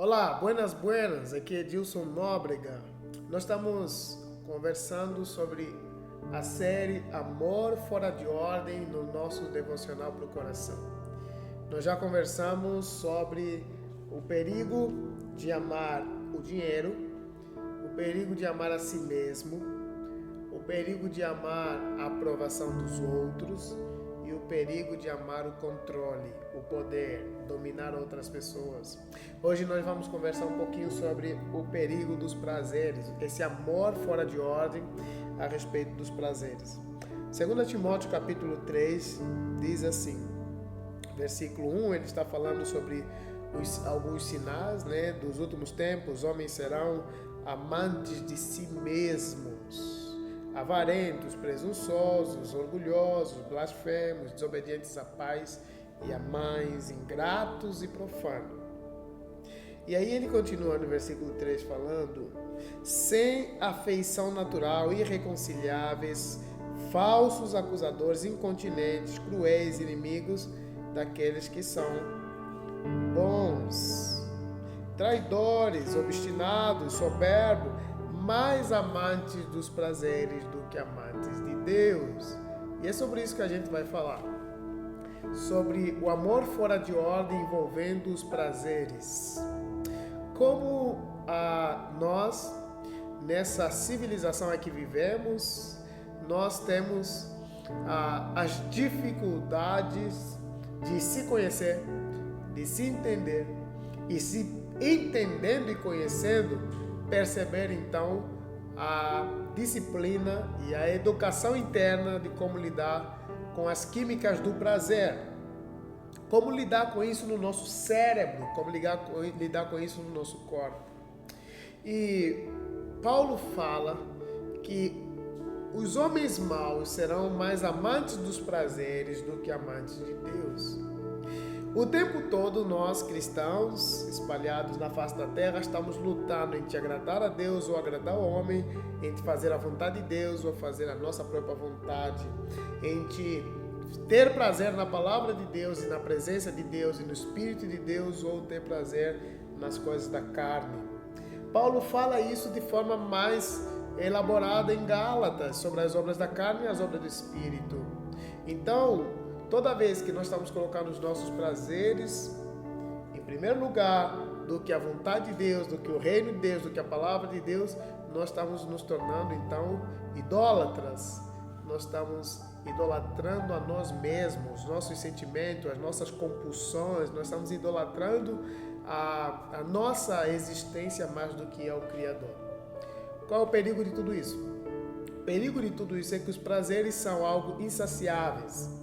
Olá, buenas, buenas. Aqui é Edilson Nóbrega. Nós estamos conversando sobre a série Amor Fora de Ordem no nosso devocional para o coração. Nós já conversamos sobre o perigo de amar o dinheiro, o perigo de amar a si mesmo, o perigo de amar a aprovação dos outros e o perigo de amar o controle, o poder, dominar outras pessoas. Hoje nós vamos conversar um pouquinho sobre o perigo dos prazeres, esse amor fora de ordem a respeito dos prazeres. 2 Timóteo capítulo 3 diz assim, versículo 1, ele está falando sobre alguns sinais, dos últimos tempos. Os homens serão amantes de si mesmos, avarentos, presunçosos, orgulhosos, blasfemos, desobedientes a pais e a mães, ingratos e profanos. E aí ele continua no versículo 3 falando: sem afeição natural, irreconciliáveis, falsos acusadores, incontinentes, cruéis, inimigos daqueles que são bons, traidores, obstinados, soberbos, mais amantes dos prazeres do que amantes de Deus. E é sobre isso que a gente vai falar. Sobre o amor fora de ordem envolvendo os prazeres. Como nós, nessa civilização em que vivemos, nós temos as dificuldades de se conhecer, de se entender, e se entendendo e conhecendo, perceber então a disciplina e a educação interna de como lidar com as químicas do prazer, como lidar com isso no nosso cérebro, como lidar com isso no nosso corpo. E Paulo fala que os homens maus serão mais amantes dos prazeres do que amantes de Deus. O tempo todo nós, cristãos, espalhados na face da terra, estamos lutando entre agradar a Deus ou agradar o homem, entre fazer a vontade de Deus ou fazer a nossa própria vontade, entre ter prazer na palavra de Deus e na presença de Deus e no Espírito de Deus ou ter prazer nas coisas da carne. Paulo fala isso de forma mais elaborada em Gálatas, sobre as obras da carne e as obras do Espírito. Então, toda vez que nós estamos colocando os nossos prazeres em primeiro lugar do que a vontade de Deus, do que o reino de Deus, do que a palavra de Deus, nós estamos nos tornando então idólatras. Nós estamos idolatrando a nós mesmos, nossos sentimentos, as nossas compulsões. Nós estamos idolatrando a nossa existência mais do que ao Criador. Qual é o perigo de tudo isso? O perigo de tudo isso é que os prazeres são algo insaciáveis.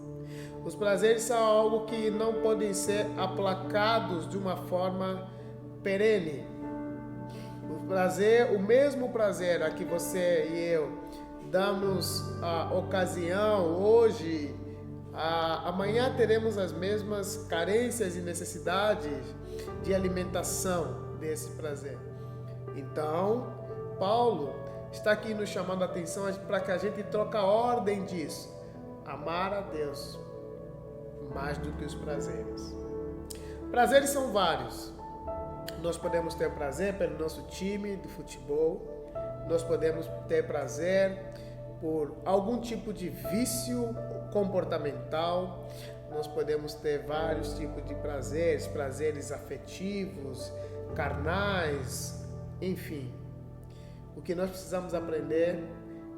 Os prazeres são algo que não podem ser aplacados de uma forma perene. O mesmo prazer a que você e eu damos a ocasião hoje, amanhã teremos as mesmas carências e necessidades de alimentação desse prazer. Então, Paulo está aqui nos chamando a atenção para que a gente troque a ordem disso. Amar a Deus mais do que os prazeres. Prazeres são vários. Nós podemos ter prazer pelo nosso time de futebol. Nós podemos ter prazer por algum tipo de vício comportamental. Nós podemos ter vários tipos de prazeres, prazeres afetivos, carnais, enfim. O que nós precisamos aprender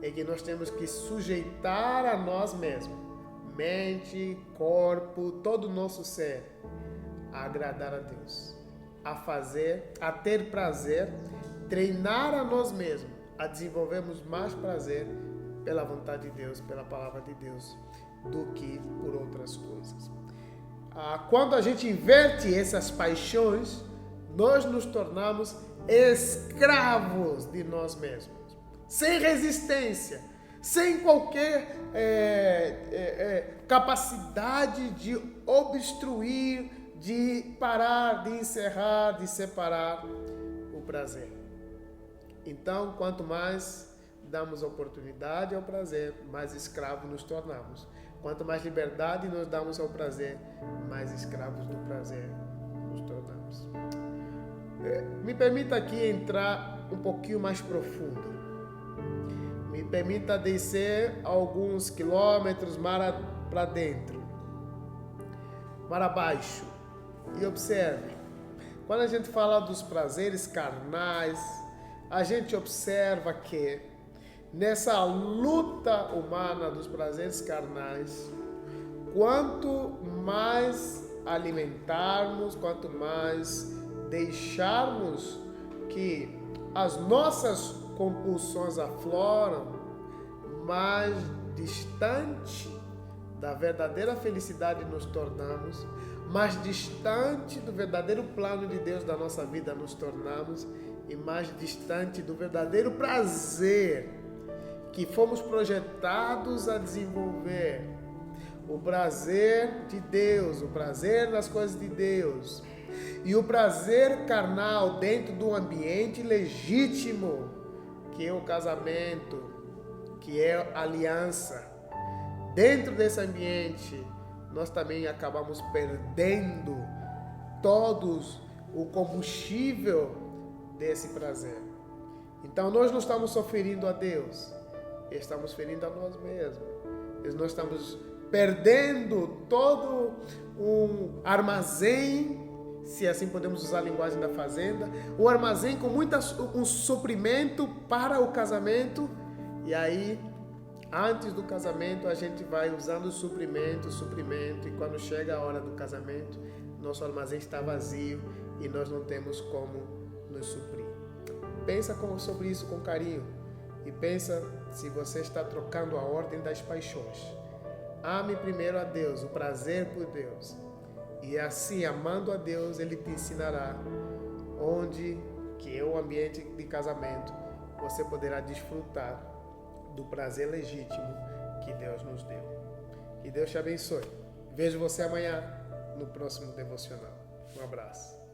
é que nós temos que sujeitar a nós mesmos, mente, corpo, todo o nosso ser, a agradar a Deus, a ter prazer, treinar a nós mesmos, a desenvolvermos mais prazer pela vontade de Deus, pela palavra de Deus, do que por outras coisas. Quando a gente inverte essas paixões, nós nos tornamos escravos de nós mesmos, sem resistência, sem qualquer capacidade de obstruir, de parar, de encerrar, de separar o prazer. Então, quanto mais damos oportunidade ao prazer, mais escravos nos tornamos. Quanto mais liberdade nós damos ao prazer, mais escravos do prazer nos tornamos. Me permita aqui entrar um pouquinho mais profundo. Me permita descer alguns quilômetros mar para dentro, mar abaixo. E observe, quando a gente fala dos prazeres carnais, a gente observa que nessa luta humana dos prazeres carnais, quanto mais alimentarmos, quanto mais deixarmos que as nossas compulsões afloram, mais distante da verdadeira felicidade nos tornamos, mais distante do verdadeiro plano de Deus da nossa vida nos tornamos e mais distante do verdadeiro prazer que fomos projetados a desenvolver. O prazer de Deus, o prazer nas coisas de Deus e o prazer carnal dentro do ambiente legítimo que é o casamento, que é a aliança. Dentro desse ambiente, nós também acabamos perdendo todos o combustível desse prazer. Então nós não estamos só ferindo a Deus, estamos ferindo a nós mesmos. Nós estamos perdendo todo um armazém, se assim podemos usar a linguagem da fazenda, um armazém com um suprimento para o casamento, e aí antes do casamento a gente vai usando suprimento, e quando chega a hora do casamento, nosso armazém está vazio e nós não temos como nos suprir. Pensa sobre isso com carinho e pensa se você está trocando a ordem das paixões. Ame primeiro a Deus, o prazer por Deus, e assim, amando a Deus, Ele te ensinará onde que é o ambiente de casamento, você poderá desfrutar do prazer legítimo que Deus nos deu. Que Deus te abençoe. Vejo você amanhã no próximo devocional. Um abraço.